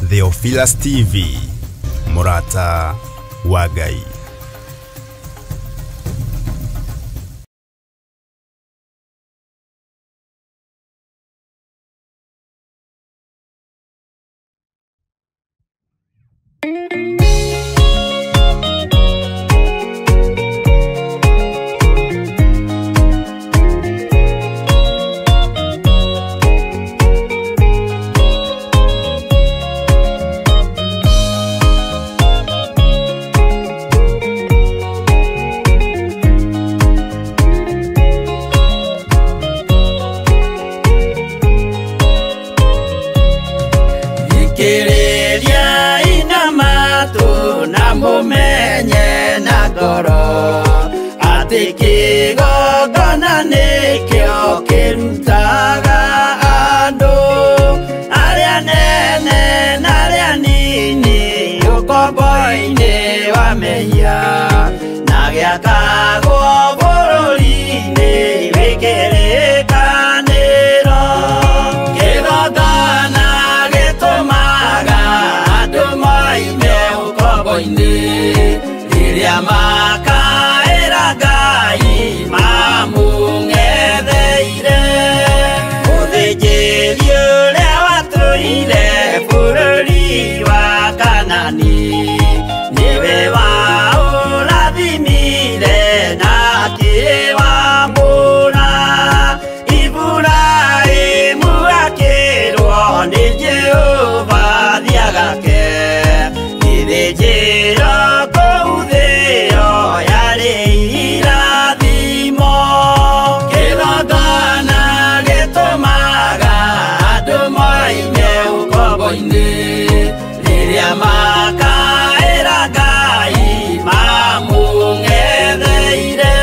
Theophilus TV, Murata wa Ngai. Kireria inamatu na mumenye na ngoro ati kigongona nikio kirutaga andu aria nene na aria nini ukombo-ini wa mehia na giakagwo bururi-ini wikirikaniro kigongona gitumaga andu moime ukombo-ini riria makaira Ngai mamung'etheire uthinjiri uria watuire bururi wa Kanani niwe waurathimire na akiwambura Iburaimu akirwo ni Jehova thiagake ithĩnjĩro kũu thĩ-ĩyo yarĩ irathimo kĩgongona gĩtũmaga andũ moime ũkombo-inĩ rĩrĩa makaĩra Ngai mamũng'etheire.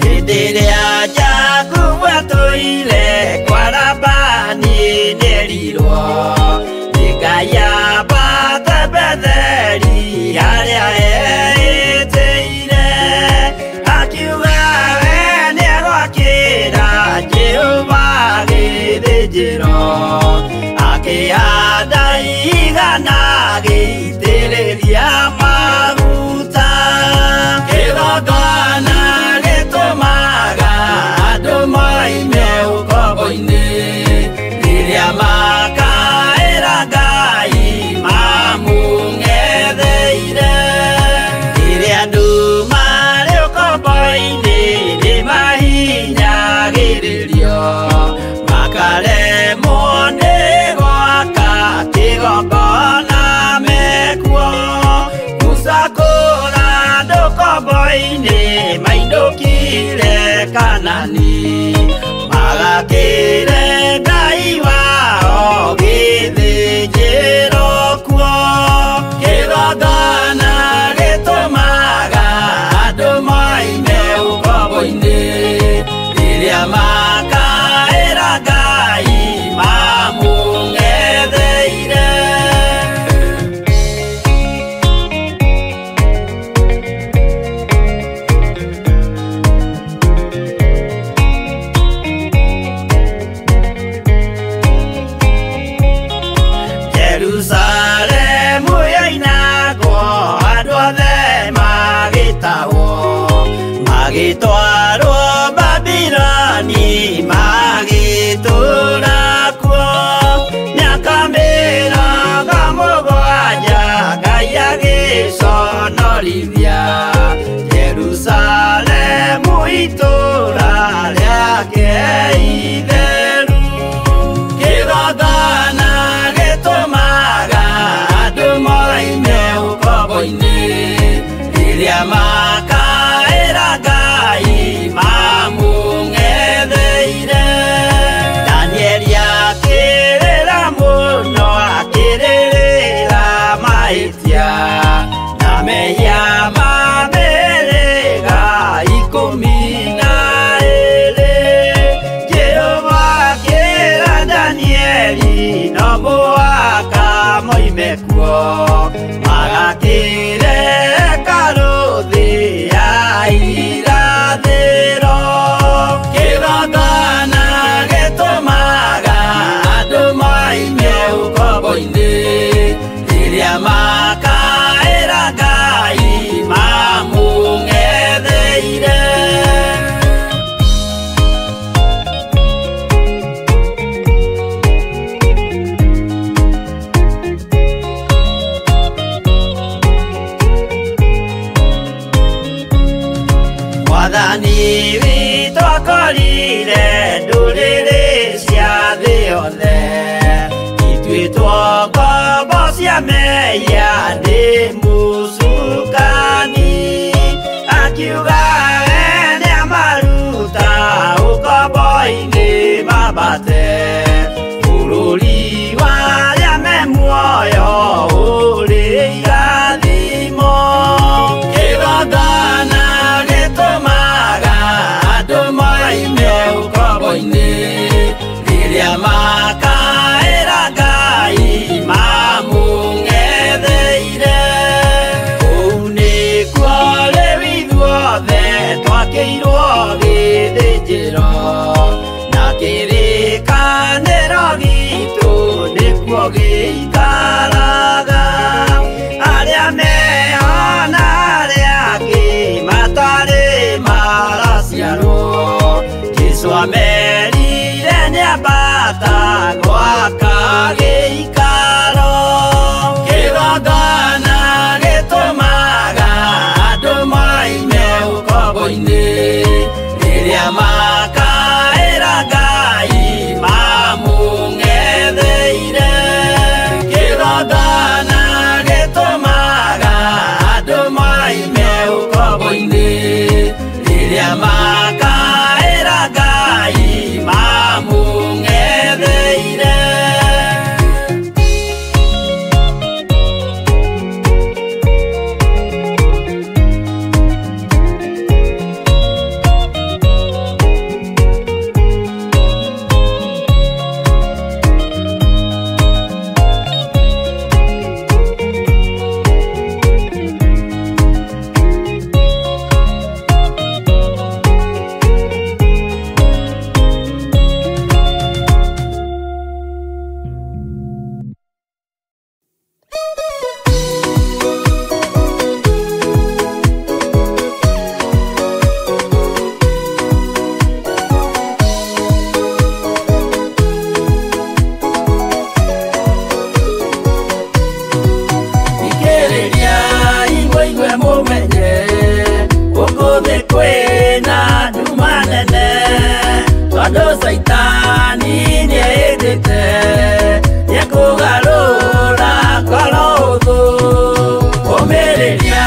Rĩrĩa Jakubu atũire kwa Labani nĩerirwo nĩ Ngai ambate Betheli harĩa eĩtĩire akiuga we nĩegwakĩra Jehova gĩthĩnjĩro akĩhanda igana gĩitĩrĩria maguta kĩgongona gĩtũmaga andũ moime ũkombo-inĩ rĩrĩa makaĩra Ngai mamũng'etheire rĩrĩa andũ marĩ ũkombo-inĩ nĩmahinyagĩrĩrio makaremwo nĩ gwaka kĩgongona mekuo gũcakũra andũ ũkombo-inĩ mainũkire Kanani magakĩre Ngai wao gĩthĩnjĩro kuo kĩgongona gĩtũmaga andũ moime ũkombo-inĩ rĩrĩa makaĩra Ngai mamũng'etheire. Jerusalemu yainagwo andũ othe magĩtahwo magĩtwarwo Babironi magĩtũũra kuo mĩaka mĩrongo mũgwanja Ngai agĩconorithia Jerusalemu itũũra rĩake itheru kĩgongona gĩtũmaga andũ moime ũkombo-inĩ rĩrĩa makaĩra Ngai mamũng'etheire. Danieli akĩrĩra mũno akĩrĩrĩra mahĩtia na mehia ma mĩhĩrĩga 12 Jehova akĩra Danieli no mũhaka moime kuo magakire karuthi ya irathiro kigongona gitumaga andu maime ukombo-ini riria makaira Ngai mamung'etheire. Mwathani witũ akorire ndũrĩrĩ cia thĩ yothe ituĩtwo ngombo cia mehia nĩ mũcukani akiuga we nĩamaruta ũkombo-inĩ mambate bũrũri warĩa me muoyo ũrĩ irathimo kĩgongona gĩtũmaga andũ maime ũkombo-inĩ rĩrĩa makaĩra Ngai mamũng'etheire. Kũu nĩkuo rĩu ithuothe twakĩirwo gĩthĩnjĩro na kĩrĩkanĩro gitũ nĩkuo gĩikaraga arĩa meho na arĩa angĩ matarĩ maraciarwo Jesũ amerire nĩambata gwaka gĩikaro kĩgongona gĩtũmaga andũ maime ũkombo-inĩ rĩrĩa makaĩra Ngai mamũng'etheire. Kĩgongona gĩtũmaga andũ maime ũkombo-inĩ rĩrĩa makaĩra Ngai mamũng'etheire. Saitani nĩendete nĩekũgarũra ngoro hũthũ ũmĩrĩria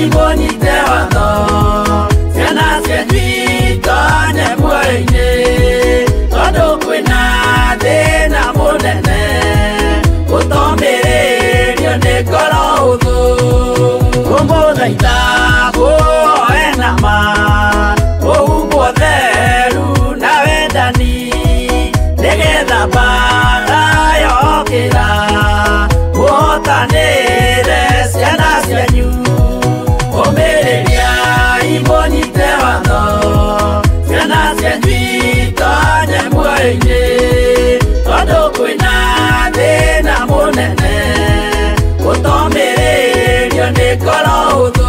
imũnyite watho ciana cianyu itonye muoyo-inĩ tondũ kwĩna thĩna mũnene gũtomĩrĩrio nĩ ngoro hũthũ ũmũthaitha mũhoe na ma ũhumbwo theru na wendani nĩgetha mbara yokĩra mũhotanĩre ciana cianyu ũmĩrĩria imũnyite watho ciana cianyu itonye muoyo-inĩ tondũ kwĩna thĩna mũnene gũtomĩrĩrio nĩ ngoro hũthũ.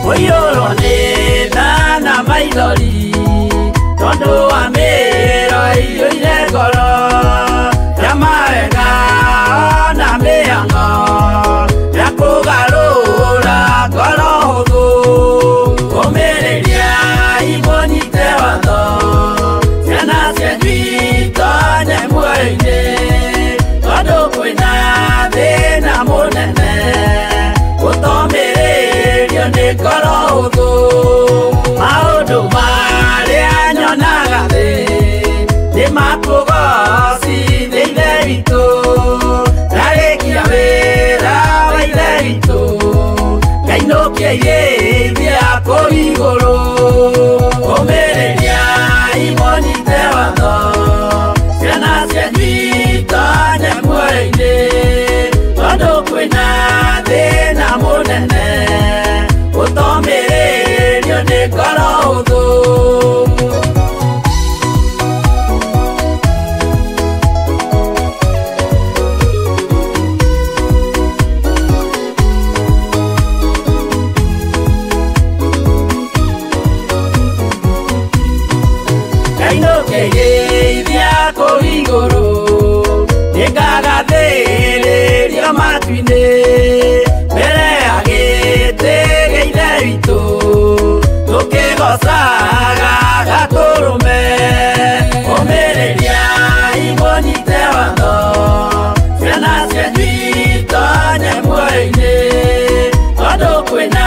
Ũiyũrwo nĩ tha na maithori tondũ wa mĩĩro ĩiyũire ngoro ya mawega na mĩhang'o ya kũgarũra kũigũrũ ũmĩrĩria imonyite watho ciana cianyu itonye muoyo-inĩ tondũ kwĩna thĩna mũnene ũtomĩrĩrio nĩ ngoro hũthũ. Nĩngagathĩrĩrio matu-inĩ mbere ya gĩtĩ gĩa Ithe witũ tũkĩgocaga Gatũrũme ũmĩrĩria imũnyite watho ciana cianyu itonye muoyo-inĩ tondũ kwĩna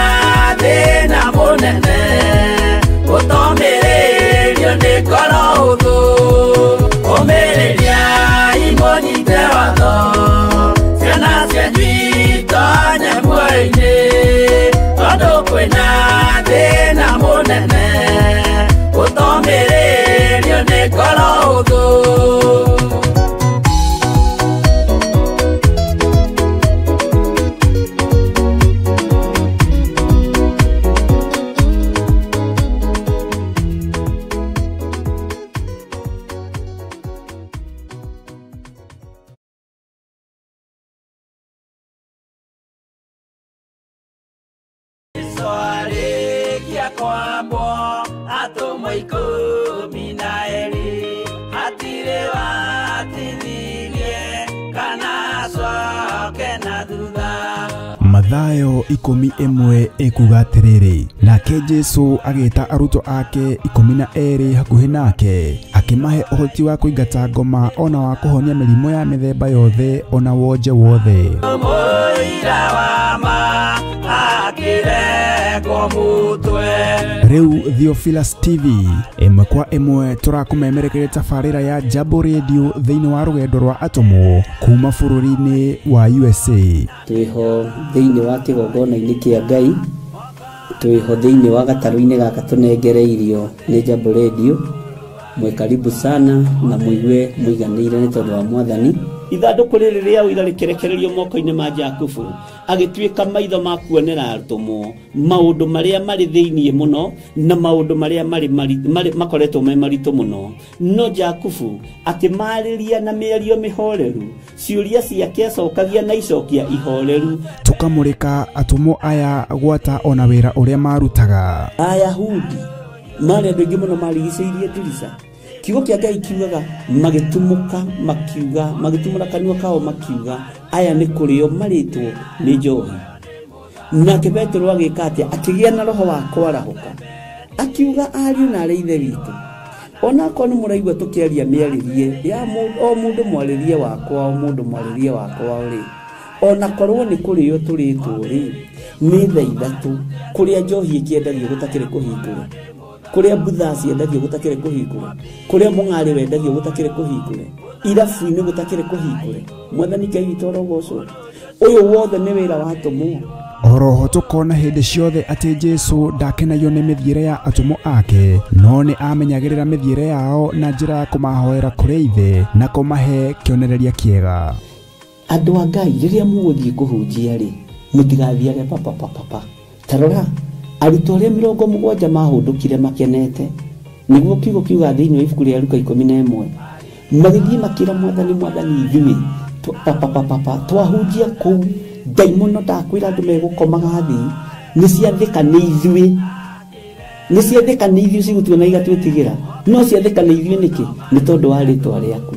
thĩna mũnene ũtomĩrĩrio nĩ ngoro hũthũ ũmĩrĩria imonyite watho ciana cianyu itonye muoyo-inĩ tondũ kwĩna thĩna mũnene ũtomĩrĩrio nĩ ngoro hũthũ. Swarĩkia kwambwo atũmwo 12 hatirĩ watithirie kana acoke na thutha. Mathayo 11 ekuga atĩrĩrĩ, nake Jesu agĩta arutwo ake 12 hakuhĩ nake akĩmahe ũhoti wa kũingata ngoma ona wa kũhonia mĩrimũ ya mĩthemba yothe ona wonje wothe. Mũira wa ma akĩrengwo mũtwe. Rĩu Theophilus TV ĩmwe kwa ĩmwe tũrakũmemerekeria tabarĩra ya Jambo Radio thĩinĩ wa rũgendo rwa atũmwo kuma bũrũri-inĩ wa USA. Twĩho thĩinĩ wa kĩgongona-inĩ kĩa Ngai, twĩho thĩinĩ wa gatarũ-inĩ gaka tũnengereirio nĩ Jambo Radio. Mwe karibu sana na mũigue mũiganĩire nĩ tondũ wa Mwathani. Ithandũkũ rĩrĩ rĩa ũira rĩkĩrekererio moko-inĩ ma Jakubu agĩtuĩka maitho ma kuonera atũmwo maũndũ marĩa marĩ thĩinĩ mũno na maũndũ marĩa makoretwo me maritũ mũno. No Jakubu akĩmarĩria na mĩario mĩhoreru, ciũria ciake acokagia na icokia ihoreru. Tũkamũrĩka atũmwo aya gwata ona wĩra ũrĩa marutaga. Ayahudi marĩ andũ aingĩ mũno marigicĩirie ndirica. Kiugo kĩa Ngai kiugaga magĩtumũka makiuga, magĩtumũra kanua kao makiuga aya nĩ kũrĩo marĩtwo nĩ njohi. Nake Petero agĩka atĩa? Akĩgĩa na roho wa kwarahũka akiuga ariũ na arĩ Ithe witũ, ona korwo nĩ mũraigua tũkĩaria mĩarĩrie ya o mũndũ mwarĩrie wakwa, o mũndũ mwarĩrie wakwa rĩ, ona korwo nĩ kũrĩo tũrĩtwo rĩ, nĩ thaa ithatũ kũrĩa njohi ĩkĩendagio gũtakĩrĩ kũhingũra, kũrĩa mbutha ciendagio gũtakĩrĩ kũhingũra, kũrĩa mũng'arĩ wendagio gũtakĩrĩ kũhingũra, irabu-inĩ gũtakĩrĩ kũhingũra. Mwathani Ngai witũ arogocwo. Ũyũ wothe nĩ wĩra wa atũmwo. Oroho tũkona hĩndĩ ciothe atĩ Jesu ndakenagio nĩ mĩthiĩre ya atũmwo ake, no nĩ amenyagĩrĩra mĩthiĩre yao na njĩra ya kũmahoera kũrĩ Ithe na kũmahe kĩonereria kĩega. Andũ a Ngai rĩrĩa mũgũthiĩ kũhunjia rĩ, mũtigathiage papa. Tarora arutwo arĩa 70 mahũndũkire makenete, nĩguo kiugo kiuga thĩinĩ wa ibuku rĩa Luka 11 magĩthiĩ makĩra Mwathani ithuĩ twahunjia kũu ndaimono ndakwĩra andũ megũkomaga thĩ nĩciathĩka nĩ ithuĩ cigũtuona igatwĩtigĩra, no ciathĩka nĩ ithuĩ nĩkĩ? Nĩ tondũ wa rĩtwa rĩaku.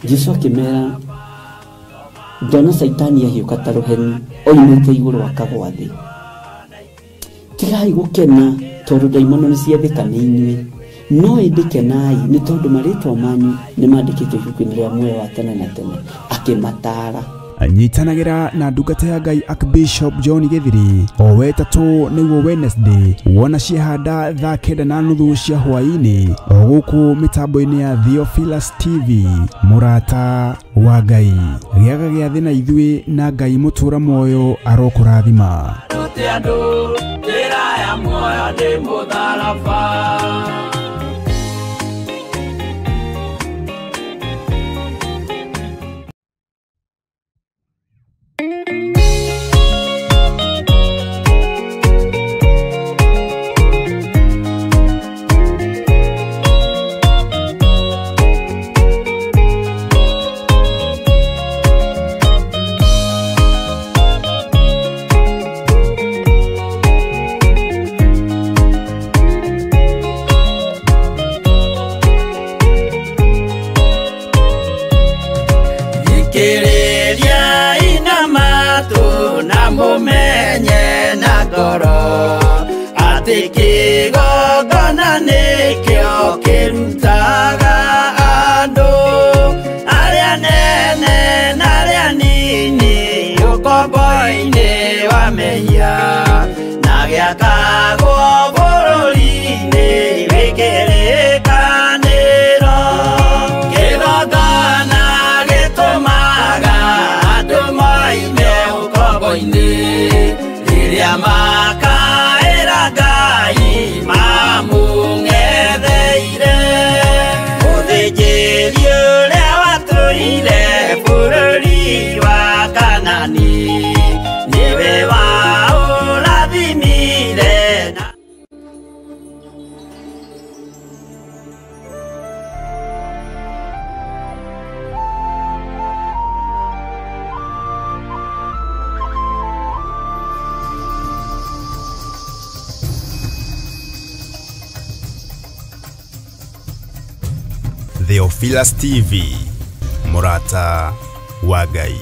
Jesũ akĩmera, ndona Saitani ahiũka ta rũheni oimĩte igũrũ akagwa thĩ. Tigai gũkena tondũ ndaimono nĩciathĩka nĩ inyuĩ, no ĩndĩ kenai nĩ tondũ marĩtwa manyu nĩmandĩkĩtwo ibuku-inĩ rĩa muoyo wa tene na tene. Akĩmataara. Nyitanagĩra na ndungata ya Ngai Archbishop John Gĩthiri o wetatũ nĩguo Wednesday wona ciehanda thaa 9:30 cia hwaĩ-inĩ o gũkũ mĩtambo-inĩ ya Theophilus TV. Mũrata wa Ngai gĩaga gĩathĩ na ithuĩ na Ngai mũtũra muoyo arokũrathima. muoyo nĩ mũtharaba. Thikĩrĩriai na matũ na mũmenye na ngoro atĩ kĩgongona nĩkĩo kĩrutaga andũ arĩa nene na arĩa nini ũkombo-inĩ wa mehia na gĩakagwo bũrũri-inĩ wĩkĩrĩkanĩro. Kĩgongona gĩtũmaga andũ moime ũkombo-inĩ rĩrĩa makaĩra Ngai mamũng'etheire. Mũthĩnjĩri ũrĩa watũire bũrũri wa Kanani nĩwe waũrathimire na Theophilus TV, Murata wa Ngai.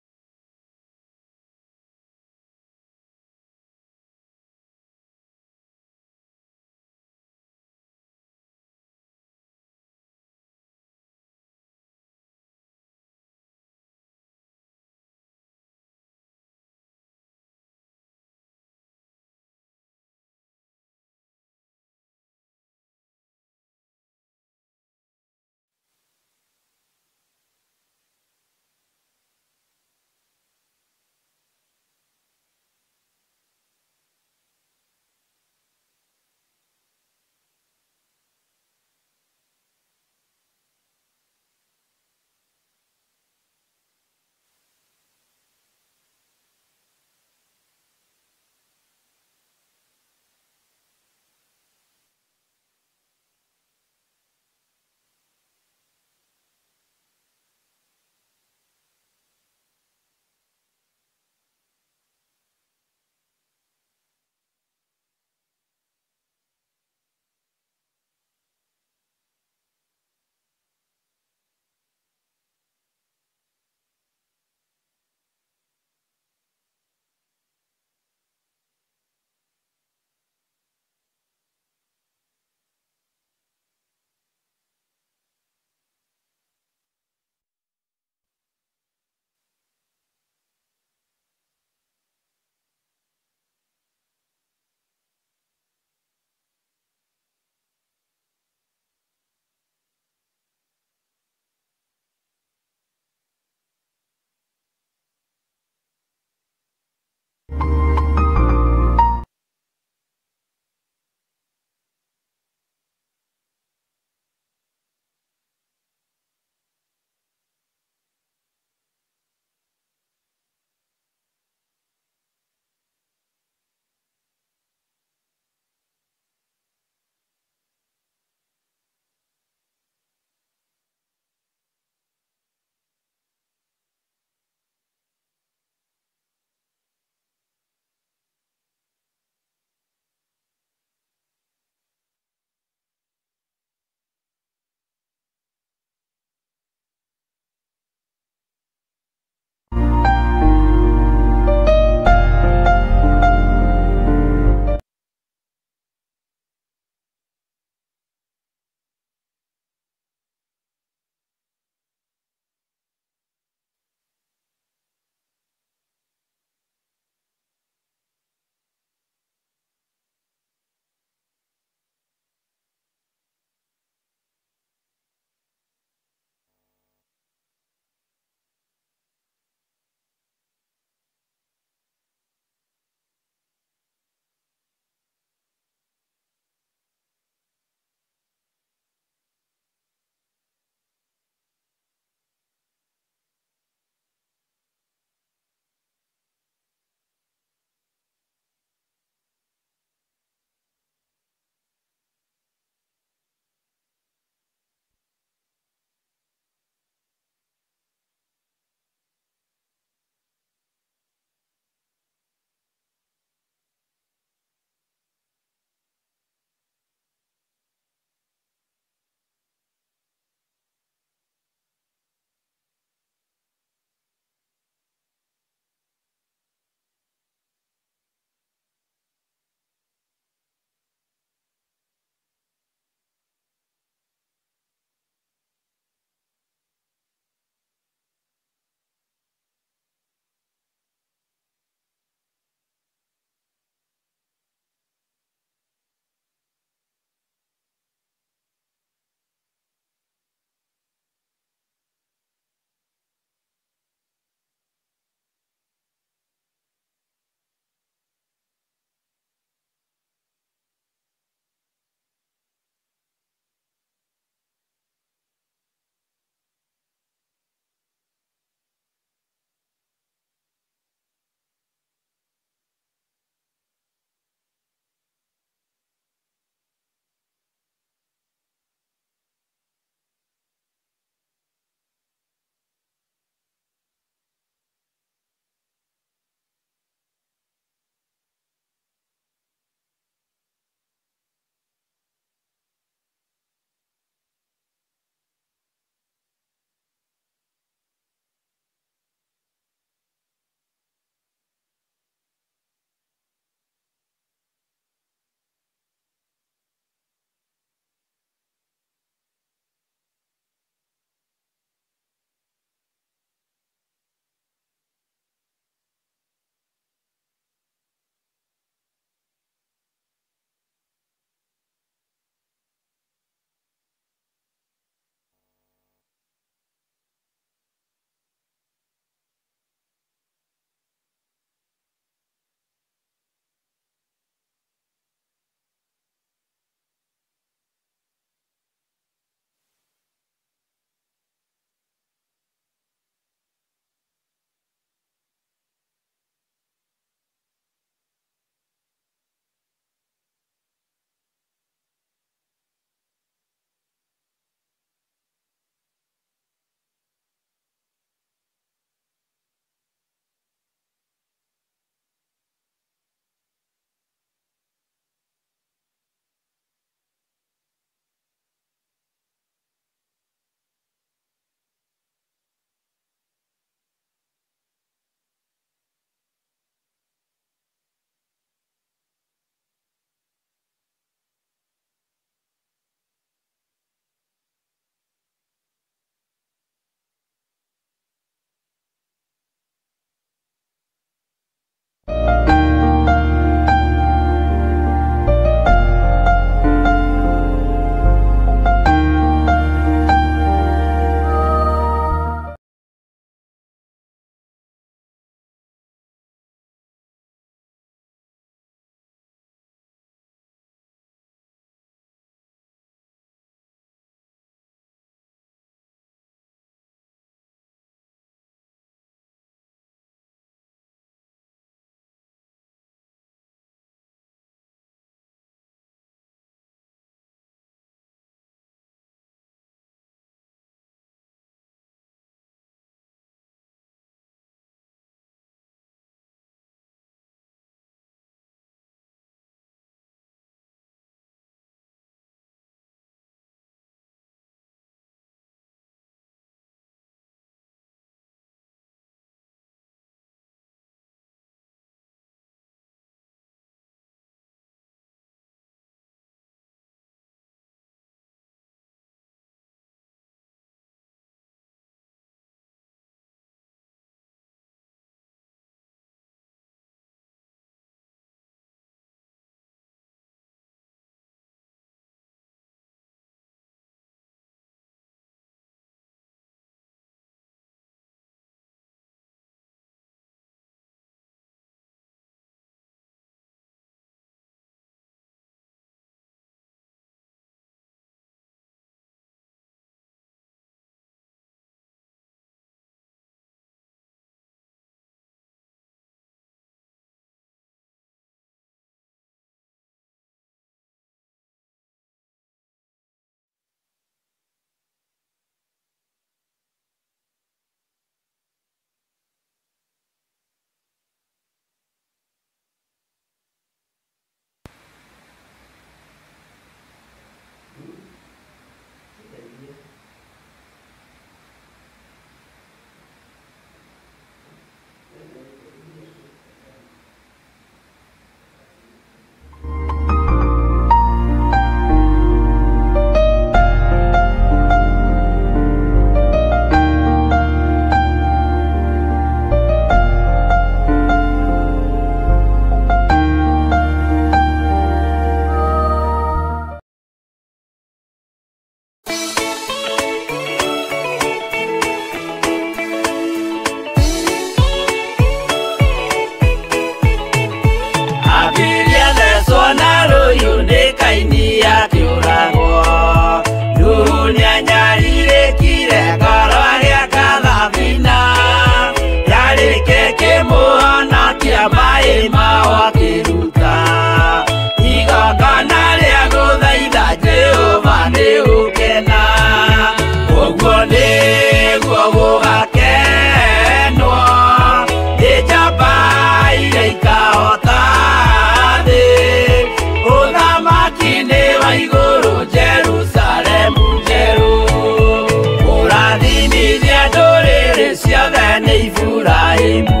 Ifurahimu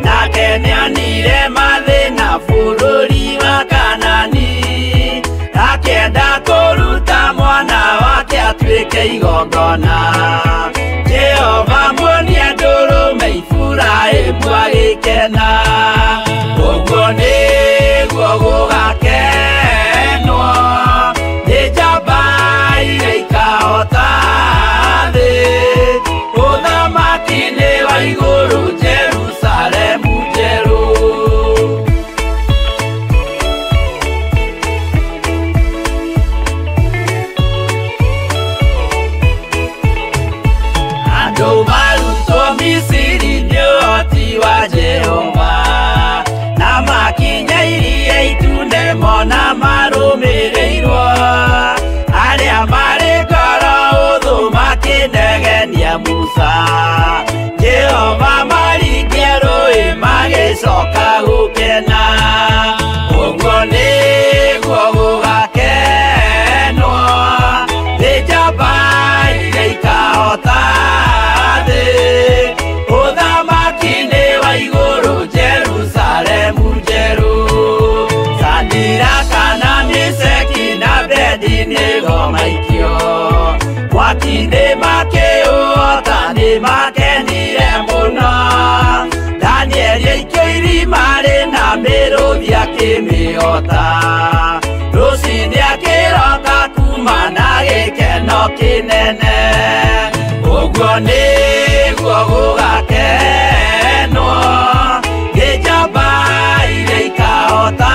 nake nĩonire mathĩna bũrũri wa Kanani akĩenda kũruta mwana wake atuĩke igongona Jehova muonie ndũrũme Ifurahimu agĩkena ũguo nĩguo gũgakenwo nĩ njamba iria ikahota thĩ ũthamaki-inĩ wa igũrũ Jerusalemu njerũ andũ marutwo Misiri nĩ ũhoti wa Jehova na makinya iria itune mona marũmĩrĩirwo arĩa marĩ ngoro ũthũ makĩnegenia Musa Jehova maringie rũĩ magĩcoka gũkena ũguo nĩguo gũgakenwo nĩ njamba iria ikahota thĩ ũthamaki-inĩ wa igũrũ Jerusalemu njerũ Shadiraka na Meshaki na Abedinego maikio mwaki-inĩ makĩũhota nĩ makenire mũno Danieli aikio irima rĩna mĩrũthi akĩmĩhota rũcinĩ akĩroka kuma na gĩkeno kĩnene ũguo nĩguo gũgakenwo nĩ njamba iria ikahota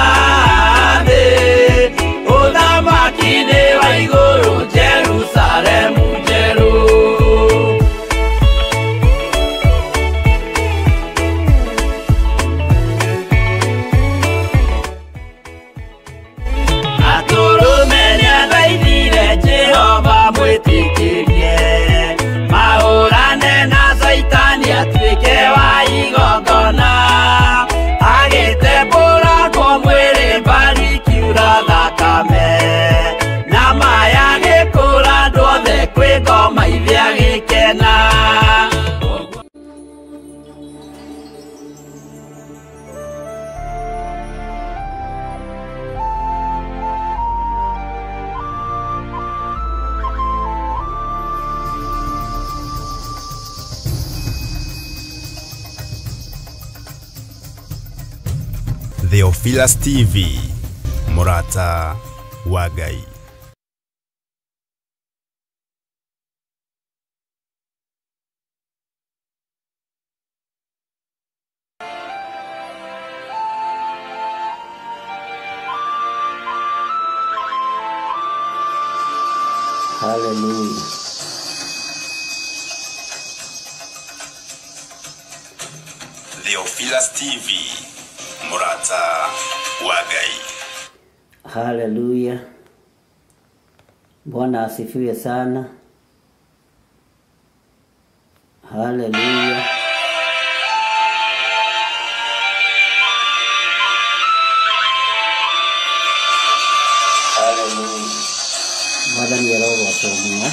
thĩ ũthamaki-inĩ wa igũrũ Jerusalemu njerũ atũrũme nĩathaithire Jehova mwĩtĩkĩrie mahũrane na Saitani atuĩke wa igongona agĩtembũragwo mwĩrĩ mbari kiura thakame na maya gĩkũra andũ othe kwĩ ngoma ithe agĩkena Theophilus TV Murata wa Ngai. Hallelujah. Theophilus TV Murata wa Ngai. Hallelujah. Bwana asifiwe sana. Hallelujah. Hallelujah. Madam yaro wasomo.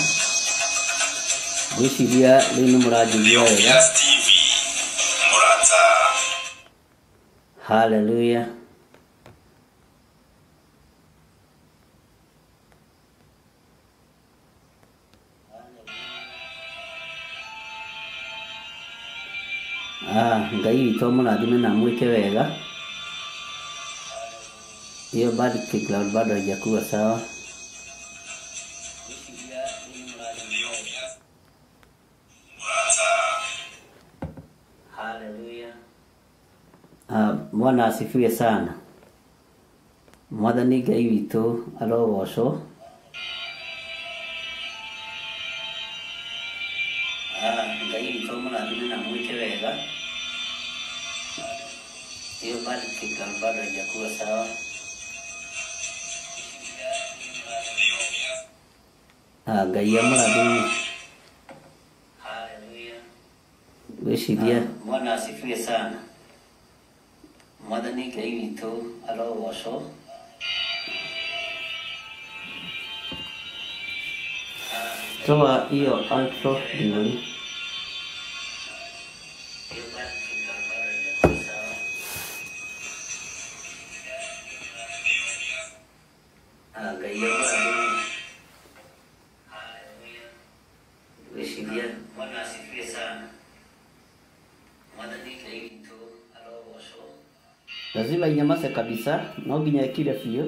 Gwiciria rĩu mũranjigua wega. Theophilus TV Murata. Hallelujah. Ngai witũ mũrathime na mwĩke wega. Hiyo bado cloud bado haijakuwa sawa. Hallelujah. Bwana asifiwe sana. Mwathani Ngai witũ arogocwo. Ngai witũ mũrathime na mwĩke wega. Hiyo bado cloud bado haijakuwa sawa. Ngai amũrathime. Hallelujah. Gwĩciria Bwana asifiwe sana. Mwathani Ngai witũ arogocwo. Toa hiyo outro nzuri. Lazima inyamaze kabisa, no nginya ikire biũ.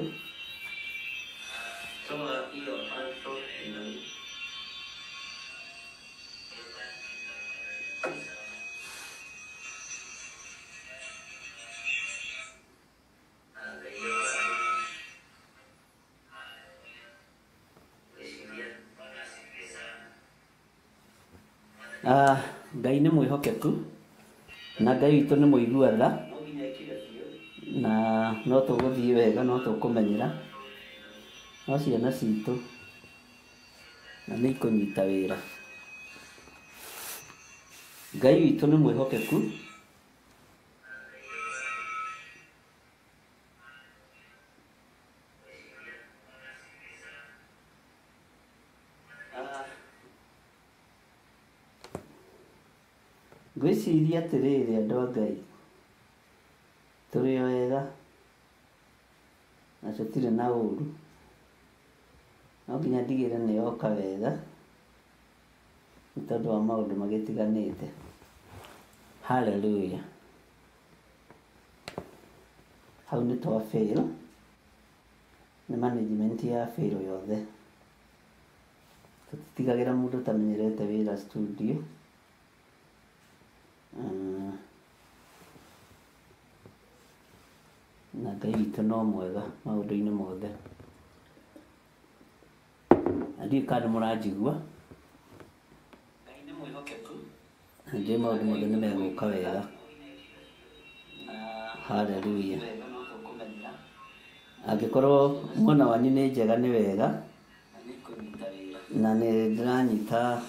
Ngai nĩ mwĩhokeku na Ngai witũ nĩ mũigua tha, na no tũgũthiĩ wega, no tũkũmenyera, no ciana citũ na nĩ ikũnyita wĩra. Ngai witũ nĩ mwĩhokeku ngwĩciria atĩrĩrĩ andũ a Ngai, tũrĩ o wega na tũtirĩ na ũru, no nginya ndigĩre nĩ yoka wega nĩ tondũ wa maũndũ magĩtiganĩte. Hallelujah. Hau nĩ twa fail, nĩ management ya fail yothe. Tũtitigagĩra mũndũ tamenyerete wĩra studio. Na Ngai witũ no mwega maũndũ-inĩ mothe. Na ndiũĩ kana mũranjigua. Ngai nĩ mwĩhokeku na ndiũĩ maũndũ mothe nĩ megũka wega. Hallelujah. Angĩkorwo mwena wanyu nĩ njega nĩ wega, na nĩ ndĩranyita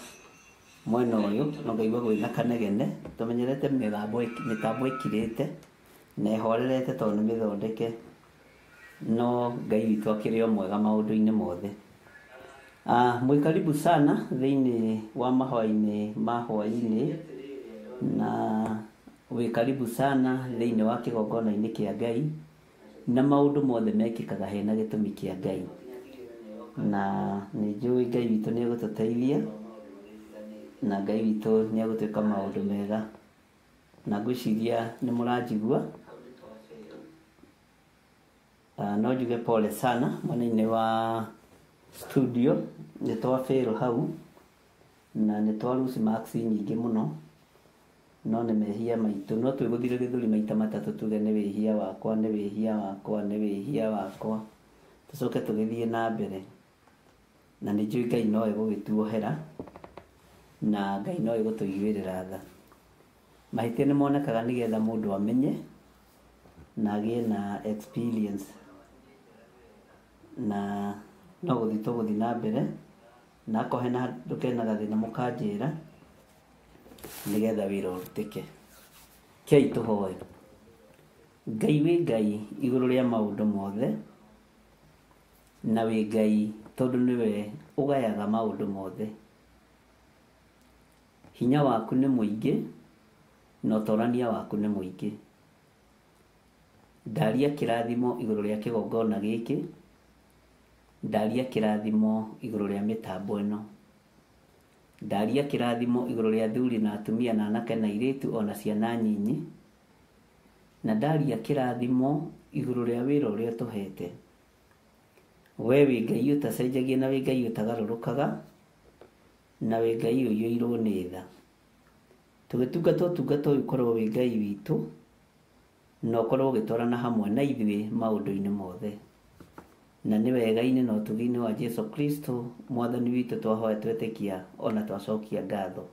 mwena ũyũ, no ngaigua gwĩna kanegene, tũmenyerete mĩtambo ĩkirĩte na ĩhorerete tondũ nĩ mĩthondeke, no Ngai witũ akĩrĩ o mwega maũndũ-inĩ mothe. Mwĩ karibu sana thĩinĩ wa mahoya-inĩ ma hwaĩ-inĩ, na wĩ karibu sana thĩinĩ wa kĩgongona-inĩ kĩa Ngai, na maũndũ mothe mekĩkaga hena gĩtũmi kĩa Ngai, na nĩ njũĩ Ngai witũ nĩ egũtũteithia na Ngai witũ nĩ egũtwĩka maũndũ mega, na ngwĩciria nĩ mũranjigua. No njuge pole sana mwena-inĩ wa studio, nĩ twa fail hau na nĩ twa lose marks nyingĩ mũno, no nĩ mehia maitũ, no twĩgũthire gĩthũri maita matatũ tuge nĩ wĩhia wakwa, nĩ wĩhia wakwa, nĩ wĩhia wakwa, tũcoke tũgĩthiĩ na mbere, na nĩ njũĩ Ngai no egũgĩtuohera na Ngai no egũtũiguĩrĩra tha. Mahĩtia nĩ monekaga nĩgetha mũndũ amenye na agĩe na experience, na no gũthiĩ tũgũthiĩ na mbere, na akorwo hena handũ kena gathĩna mũkanjĩra nĩgetha wĩra ũrutĩke. Kei tũhoe. Ngai wĩ Ngai igũrũ rĩa maũndũ mothe, na wĩ Ngai tondũ nĩwe ũgayaga maũndũ mothe. Hinya waku nĩ mũingĩ na ũtorania waku nĩ mũingĩ. Ndaria kĩrathimo igũrũ rĩa kĩgongona gĩkĩ, ndaria kĩrathimo igũrũ rĩa mĩtambo ĩno, ndaria kĩrathimo igũrũ rĩa athuri na atumia na anake na airĩtu ona ciana nyinyi, na ndaria kĩrathimo igũrũ rĩa wĩra ũrĩa tũhete. We wĩ Ngai ũtacenjagia na wĩ Ngai ũtagarũrũkaga, na wĩ Ngai ũiyũirwo nĩ tha. Tũgĩtungata ũtungata ũyũ ũkorwo wĩ Ngai witũ, na ũkorwo ũgĩtwarana hamwe na ithuĩ maũndũ-inĩ mothe. Na nĩ wega-inĩ na ũtugi-inĩ wa Jesu Kristo mwathani witũ twahoya twetĩkia ona twacokia ngatho,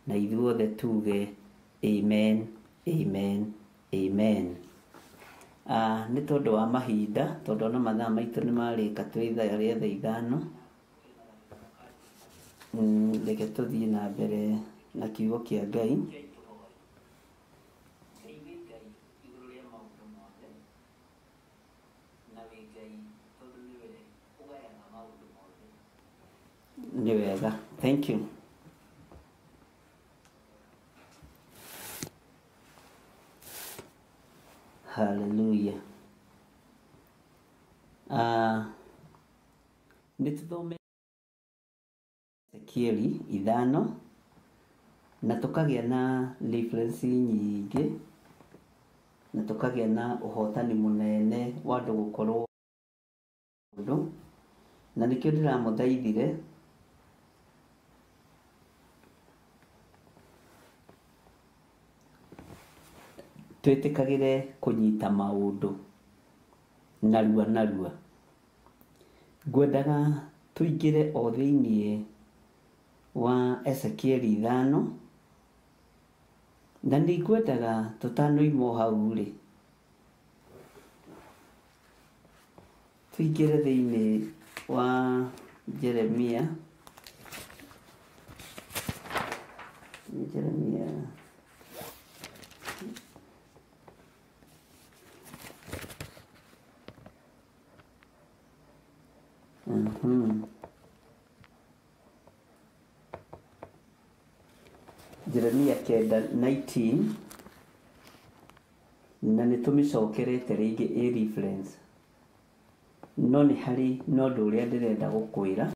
na ithuothe tuge amen, amen, amen. Nĩ tondũ wa mahinda, tondũ ona mathaa maitũ nĩ marĩka twĩ ithaa rĩa thaa 5, reke tũthiĩ na mbere na kiugo kĩa Ngai. Nĩ wega. Thank you. Hallelujah. Nituthome Ezekieli 5 na tukagia na reference nyingi na tukagia na uhotani munene wa andu gukorwo undu na nikio ndiramuthaithire twetikagire kunyita maundu narua ngwendaga tuingire o thiini wa Ezekieli 5 na ni ngwendaga tutanoimo hau ri tuingire thiini wa Jeremia Jeremia 19 na nitumicokerete ringi reference no ni hari no ndu uria ndirenda gukwira